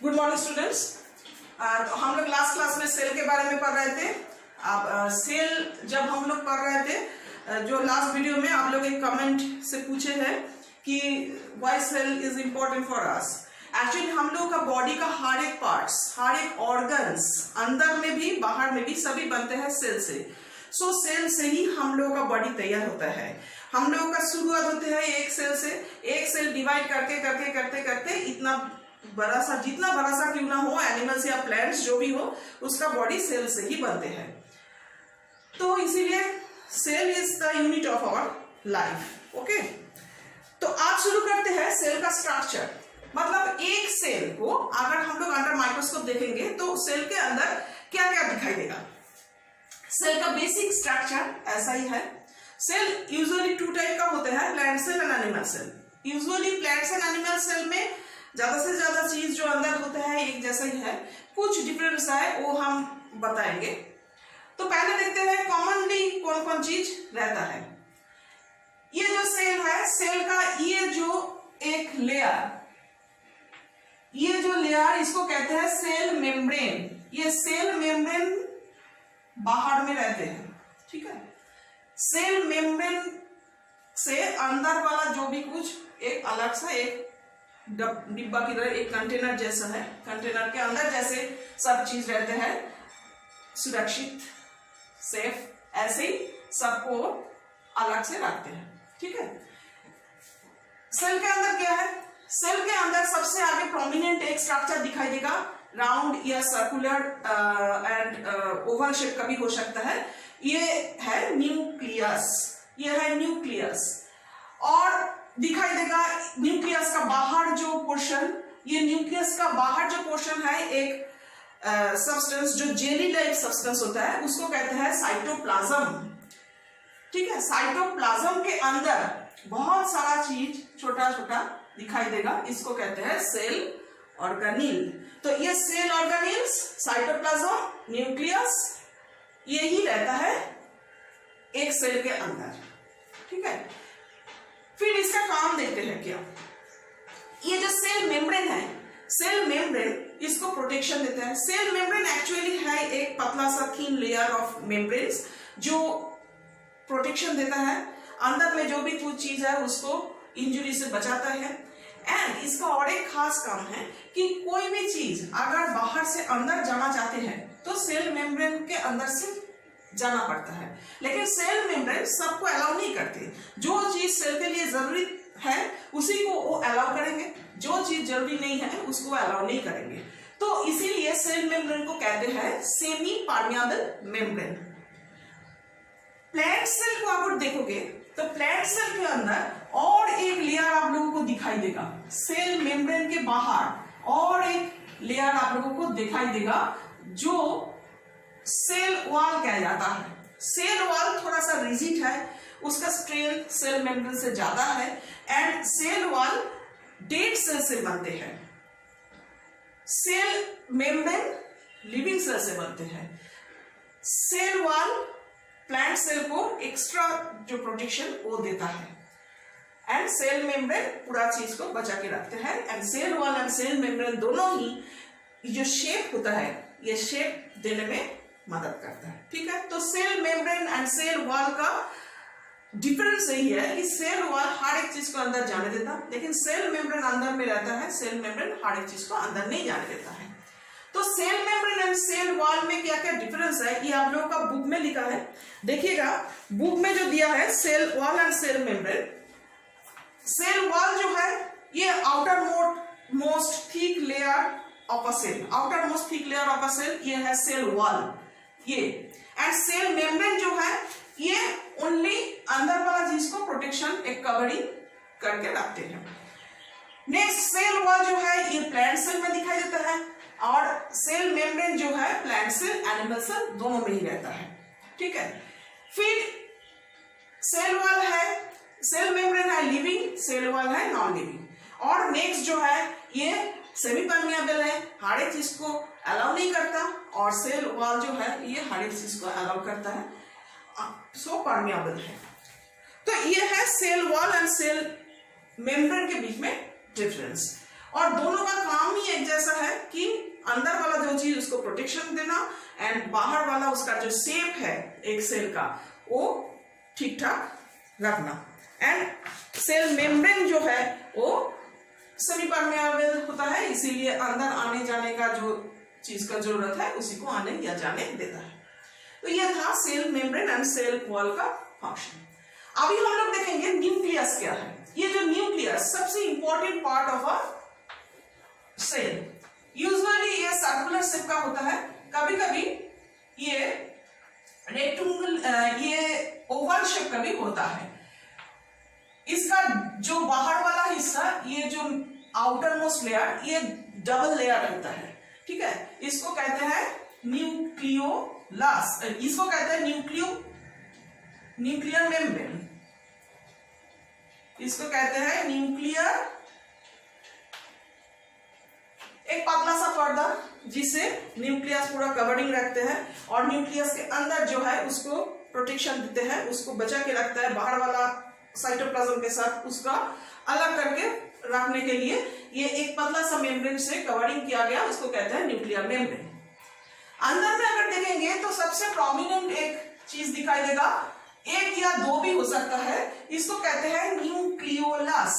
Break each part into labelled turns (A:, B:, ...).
A: Good morning students. तो हम लोग लास्ट क्लास में सेल के बारे में पढ़ रहे थे। अब सेल जब हम लोग पढ़ रहे थे, जो लास्ट वीडियो में आप लोग एक कमेंट से पूछे हैं कि why cell is important for us. Actually हम लोग का बॉडी का हर एक पार्ट्स, हर एक ऑर्गन्स, अंदर में भी बाहर में भी सभी बनते हैं सेल से। सो सेल से ही हम लोगों का बॉडी तैयार होता है। हम लोगों का शुरुआत होते है एक सेल से। एक सेल डिवाइड करके करके करते करते इतना बड़ा सा, जितना बड़ा सा क्यों ना हो, एनिमल्स या प्लांट्स जो भी हो, उसका बॉडी सेल से ही बनते हैं। तो इसीलिए cell is the unit of our life. Okay, तो आज शुरू करते हैं सेल का स्ट्रक्चर। मतलब एक सेल को अगर हम लोग अंडर माइक्रोस्कोप देखेंगे तो सेल के अंदर क्या क्या दिखाई देगा। सेल का बेसिक स्ट्रक्चर ऐसा ही है। सेल यूजुअली टू टाइप का होता है, plant cell and animal cell. Usually plants and animal cell में ज्यादा से ज्यादा चीज जो अंदर होता है एक जैसा ही है, कुछ डिफरेंस है वो हम बताएंगे। तो पहले देखते हैं कॉमनली कौन कौन चीज रहता है। ये जो सेल है, सेल का ये जो एक लेयर, ये जो लेयर इसको कहते हैं सेल मेम्ब्रेन। ये सेल मेम्ब्रेन बाहर में रहते हैं, ठीक है। सेल मेम्ब्रेन से अंदर वाला जो भी कुछ एक अलग सा एक डिब्बा की तरह एक कंटेनर जैसा है। कंटेनर के अंदर जैसे सब चीज रहते हैं सुरक्षित, सेफ, ऐसे ही सबको अलग से रखते हैं, ठीक है। सेल के अंदर क्या है? सेल के अंदर सबसे आगे प्रोमिनेंट एक स्ट्रक्चर दिखाई देगा, राउंड या सर्कुलर एंड ओवल शेप का भी हो सकता है। ये है न्यूक्लियस। ये है न्यूक्लियस। और दिखाई देगा न्यूक्लियस का बाहर जो पोर्शन, ये न्यूक्लियस का बाहर जो पोर्शन है एक सब्सटेंस जो जेली टाइप सब्सटेंस होता है, उसको कहते हैं साइटोप्लाज्म, ठीक है। साइटोप्लाज्म के अंदर बहुत सारा चीज छोटा छोटा दिखाई देगा, इसको कहते हैं सेल ऑर्गेनील। तो ये सेल ऑर्गेनील्स, साइटोप्लाज्म, न्यूक्लियस, यही रहता है एक सेल के अंदर, ठीक है। फिर इसका काम देखते हैं क्या। ये जो सेल मेम्ब्रेन है, सेल मेम्ब्रेन इसको प्रोटेक्शन देता है। सेल मेम्ब्रेन एक्चुअली है एक पतला सा थीन लेयर ऑफ मेम्ब्रेन्स जो प्रोटेक्शन देता है। अंदर में जो भी कुछ चीज है उसको इंजुरी से बचाता है। एंड इसका और एक खास काम है कि कोई भी चीज अगर बाहर से अंदर जाना चाहते हैं तो सेल मेम्ब्रेन के अंदर से जाना पड़ता है। लेकिन सेल मेम्ब्रेन सबको अलाउ नहीं करते। जो चीज सेल के लिए जरूरी है उसी को वो अलाउ करेंगे, जो चीज जरूरी नहीं है उसको अलाउ नहीं करेंगे। तो इसीलिए सेल मेम्ब्रेन को कहते हैं semi permeable membrane. Plant cell को आप देखोगे तो प्लांट सेल के अंदर और एक लेयर आप लोगों को दिखाई देगा। सेल मेम्ब्रेन के बाहर और एक लेयर आप लोगों को दिखाई देगा जो सेल वॉल कहा जाता है। सेल वॉल थोड़ा सा रिजिड है, उसका स्ट्रेन सेल मेम्ब्रेन से ज्यादा है। And cell wall dead cell से बनते हैं। सेल मेम्ब्रेन लिविंग सेल से बनते हैं। सेल वॉल प्लांट सेल को एक्स्ट्रा जो प्रोटेक्शन वो देता है। एंड सेल मेम्ब्रेन पूरा चीज को बचा के रखते हैं। And cell wall and cell membrane दोनों ही जो शेप होता है, ये शेप देने में मदद करता है, ठीक है। तो cell membrane and cell wall का डिफरेंस यही है कि सेल वॉल हर एक चीज को अंदर जाने देता, लेकिन सेल मेम्ब्रेन अंदर में रहता है। सेल मेम्ब्रेन हर एक चीज को अंदर नहीं जाने देता है। तो cell membrane and cell wall में क्या क्या डिफरेंस है ये आप लोगों का बुक में लिखा है। देखिएगा बुक में जो दिया है cell wall and cell membrane. Cell wall जो है ये outer most thick layer of a cell, outer most thick layer of a cell, ये है सेल वॉल ये। एंड सेल मेम्ब्रेन जो है ये ओनली अंदर वाला चीज को प्रोटेक्शन एक कवरिंग करके रखते हैं। नेक्स्ट सेल वॉल जो है ये प्लांट सेल में दिखाई देता है और सेल मेम्ब्रेन जो है प्लांट सेल एनिमल सेल दोनों में ही रहता है, ठीक है। फिर सेल वॉल है, सेल मेम्ब्रेन है लिविंग, सेल वॉल है नॉन लिविंग। और नेक्स्ट जो है ये सेमी परमिएबल है, हर एक चीज को अलाउ नहीं करता। और सेल वॉल जो है ये हर एक चीज को अलाउ करता है, सो परमिएबल है। तो ये है cell wall and cell membrane के बीच में डिफरेंस। और दोनों का काम ही एक जैसा है कि अंदर वाला जो चीज उसको प्रोटेक्शन देना एंड बाहर वाला उसका जो शेप है एक सेल का वो ठीक ठाक रखना। एंड सेल मेम्ब्रेन जो है वो सेमी परमेएबल होता है, इसीलिए अंदर आने जाने का जो चीज का जरूरत है उसी को आने या जाने देता है। तो यह था cell membrane and cell wall का फंक्शन। अभी हम लोग देखेंगे न्यूक्लियस क्या है। ये जो न्यूक्लियस सबसे important part of a cell, usually ये सर्कुलर शेप का होता है, कभी कभी ये रेक्टेंगल ये ओवल शेप का भी होता है। इसका जो बाहर वाला हिस्सा, ये जो आउटर मोस्ट लेयर, ये डबल लेयर होता है, ठीक है। इसको कहते हैं न्यूक्लियोलस, इसको कहते हैं न्यूक्लियर मेम्ब्रेन, इसको कहते हैं न्यूक्लियर, एक पतला सा पर्दा जिसे न्यूक्लियस पूरा कवरिंग रखते हैं और न्यूक्लियस के अंदर जो है उसको प्रोटेक्शन देते हैं, उसको बचा के रखता है बाहर वाला साइटोप्लाज्म के साथ, उसका अलग करके रखने के लिए ये एक पतला सा मेम्ब्रेन से कवरिंग किया गया, उसको कहते हैं न्यूक्लियर मेम्ब्रेन। अंदर में अगर देखेंगे तो सबसे प्रोमिनेंट एक चीज दिखाई देगा, एक या दो भी हो सकता है, इसको कहते हैं न्यूक्लियोलस।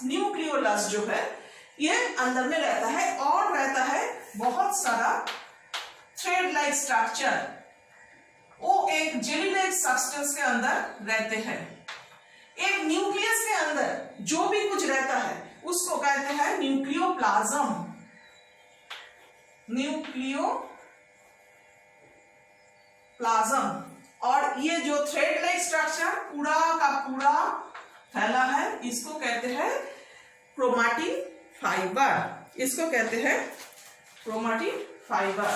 A: न्यूक्लियोलस जो है ये अंदर में रहता है और रहता है बहुत सारा थ्रेड लाइक स्ट्रक्चर, वो एक जेली लाइक सब्सटेंस के अंदर रहते हैं। एक न्यूक्लियस के अंदर जो भी कुछ रहता है उसको कहते हैं न्यूक्लियोप्लाज्म। और ये जो थ्रेड लाइक स्ट्रक्चर पूरा का पूरा फैला है इसको कहते हैं क्रोमैटिन फाइबर, इसको कहते हैं क्रोमैटिन फाइबर।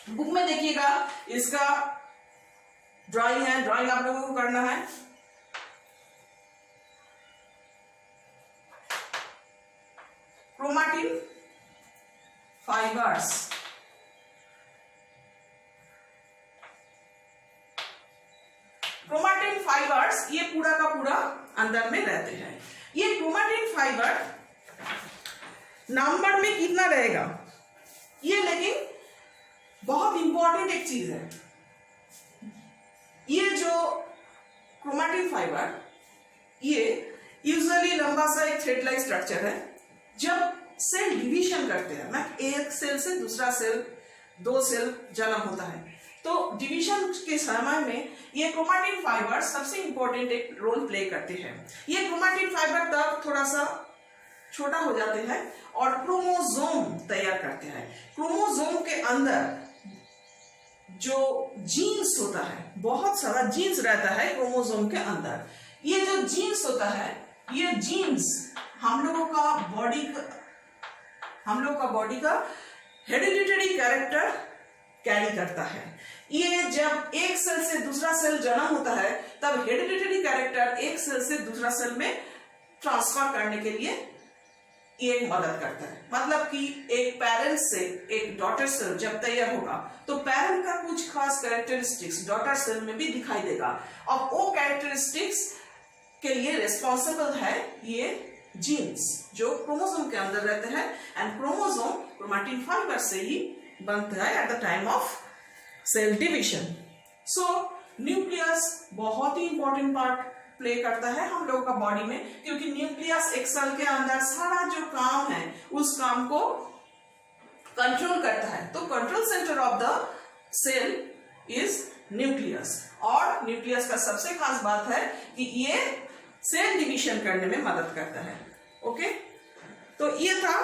A: बुक में देखिएगा इसका ड्राइंग है, ड्राइंग आप लोगों को करना है। क्रोमैटिन फाइबर्स, क्रोमैटिन फाइबर्स ये पूरा का पूरा अंदर में रहते हैं। ये क्रोमैटिन फाइबर नंबर में कितना रहेगा ये, लेकिन बहुत इंपॉर्टेंट एक चीज है, ये जो क्रोमैटिन फाइबर ये यूजुअली लंबा सा एक थ्रेड लाइक स्ट्रक्चर है। जब सेल डिवीजन करते हैं ना, एक सेल से दूसरा सेल, दो सेल जन्म होता है, तो डिवीजन के समय में ये क्रोमैटिन फाइबर सबसे इंपॉर्टेंट एक रोल प्ले करते हैं। ये क्रोमैटिन फाइबर तब थोड़ा सा छोटा हो जाते हैं और क्रोमोसोम तैयार करते हैं। क्रोमोसोम के अंदर जो जीन्स होता है, बहुत सारा जीन्स रहता है क्रोमोसोम के अंदर। ये जो जीन्स होता है, ये जीन्स हम लोगों का बॉडी का हेरिडिटरी कैरेक्टर कैरी करता है। ये जब एक सेल से दूसरा सेल जन्म होता है तब हेरिडिटरी कैरेक्टर एक सेल से दूसरा सेल में ट्रांसफर करने के लिए ये मदद करता है। मतलब कि एक पेरेंट से एक डॉटर सेल जब तैयार होगा तो पेरेंट का कुछ खास कैरेक्टरिस्टिक्स डॉटर सेल में भी दिखाई देगा और वो कैरेक्टरिस्टिक्स के लिए रिस्पॉन्सिबल है ये जीन्स जो क्रोमोसोम के अंदर रहते हैं। एंड क्रोमोसोम क्रोमैटिन फाइबर से ही बनता है at the time of cell division. So nucleus बहुत ही इंपॉर्टेंट पार्ट प्ले करता है हम लोगों का बॉडी में, क्योंकि न्यूक्लियस एक सेल के अंदर सारा जो काम है उस काम को कंट्रोल करता है। तो control centre of the cell is nucleus. और न्यूक्लियस का सबसे खास बात है कि ये सेल डिवीजन करने में मदद करता है। ओके, तो ये था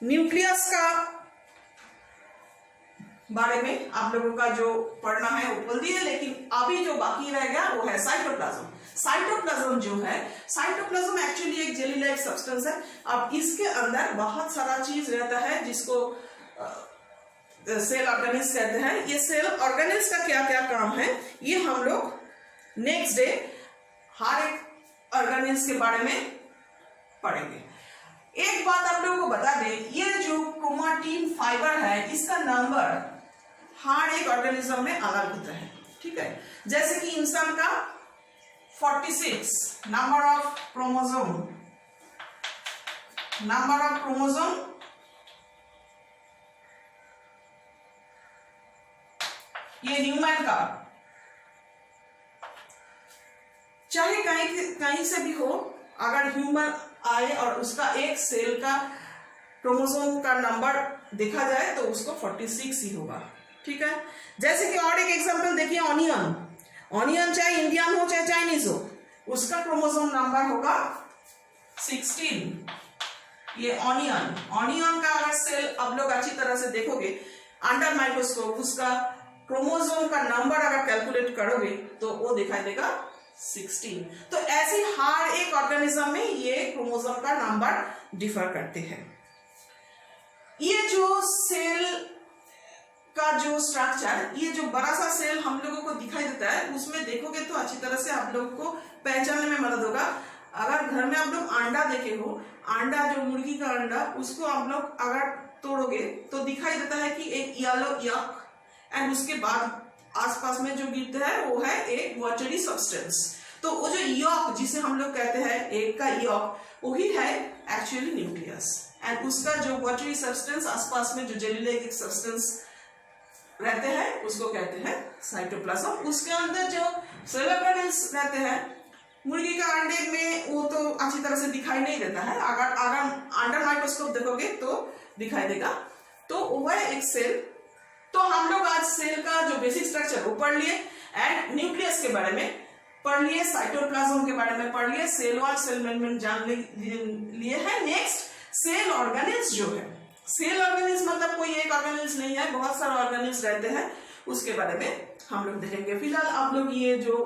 A: न्यूक्लियस का बारे में आप लोगों का जो पढ़ना है वो बोल दिए, लेकिन अभी जो बाकी रह गया वो है साइटोप्लाज्म। साइटोप्लाज्म जो है, साइटोप्लाज्म एक्चुअली एक जेली लाइक सब्सटेंस है। अब इसके अंदर बहुत सारा चीज रहता है जिसको सेल ऑर्गेनेल्स कहते हैं। ये सेल ऑर्गेनेल्स का क्या क्या काम है ये हम लोग नेक्स्ट डे हर एक ऑर्गेनेल्स के बारे में पढ़ेंगे। एक बात आप लोगों को बता दें, ये जो क्रोमैटिन फाइबर है इसका नंबर हर एक ऑर्गेनिज्म में अलग होता है, ठीक है। जैसे कि इंसान का 46 number of chromosome ये ह्यूमन का, चाहे कहीं से भी हो, अगर ह्यूमन आए और उसका एक सेल का क्रोमोसोम का नंबर देखा जाए तो उसको 46 ही होगा। ठीक है, जैसे कि और एक एग्जांपल देखिए, ऑनियन चाहे इंडियन हो चाहे चाइनीज हो, उसका क्रोमोसोम नंबर होगा 16। ये ऑनियन का अगर सेल आप लोग अच्छी तरह से देखोगे अंडर माइक्रोस्कोप, उसका क्रोमोसोम का नंबर अगर कैलकुलेट करोगे तो वो दिखाई देगा 16। तो ऐसे हर एक ऑर्गेनिज्म में ये क्रोमोसोम का नंबर डिफर करते हैं। ये जो सेल का जो स्ट्रक्चर, ये जो बड़ा सा सेल हम लोगों को दिखाई देता है, उसमें देखोगे तो अच्छी तरह से आप लोगों को पहचानने में मदद होगा। अगर घर में आप लोग अंडा देखे हो, अंडा जो मुर्गी का अंडा, उसको आप लोग अगर तोड़ोगे तो दिखाई देता है कि एक येलो यॉक, एंड उसके बाद आसपास में जो गिरता है वो है एक वाटरी सब्सटेंस। तो वो जो यॉक जिसे हम लोग कहते हैं एक का यॉक, वही है एक्चुअली न्यूक्लियस, एंड उसका जो वाटरी सब्सटेंस आसपास में जो जेली लाइक सब्सटेंस रहते हैं उसको कहते हैं साइटोप्लाज्म। उसके अंदर जो सेल ऑर्गेनेल्स रहते हैं, मुर्गी का अंडे में वो तो अच्छी तरह से दिखाई नहीं देता है, अगर अंडर माइक्रोस्कोप देखोगे तो दिखाई देगा। तो वो है एक सेल। तो हम लोग आज सेल का जो बेसिक स्ट्रक्चर वो पढ़ लिए, एंड न्यूक्लियस के बारे में पढ़ लिए, साइटोप्लाज्म के बारे में पढ़ लिए, सेल वॉल सेल मेम्ब्रेन जान लिए है। नेक्स्ट सेल ऑर्गेनेल्स जो है, सेल ऑर्गेनेल्स मतलब कोई एक ऑर्गेनेल्स नहीं है, बहुत सारे ऑर्गेनेल्स रहते हैं, उसके बारे में हम लोग देखेंगे। फिलहाल आप लोग ये जो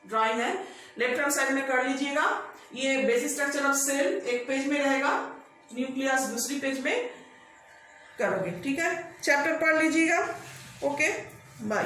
A: ड्राइंग है लेफ्ट हैंड साइड में कर लीजिएगा। ये बेसिक स्ट्रक्चर ऑफ सेल एक पेज में रहेगा, न्यूक्लियस दूसरी पेज में करोगे। ठीक है, चैप्टर पढ़ लीजिएगा। Okay, bye.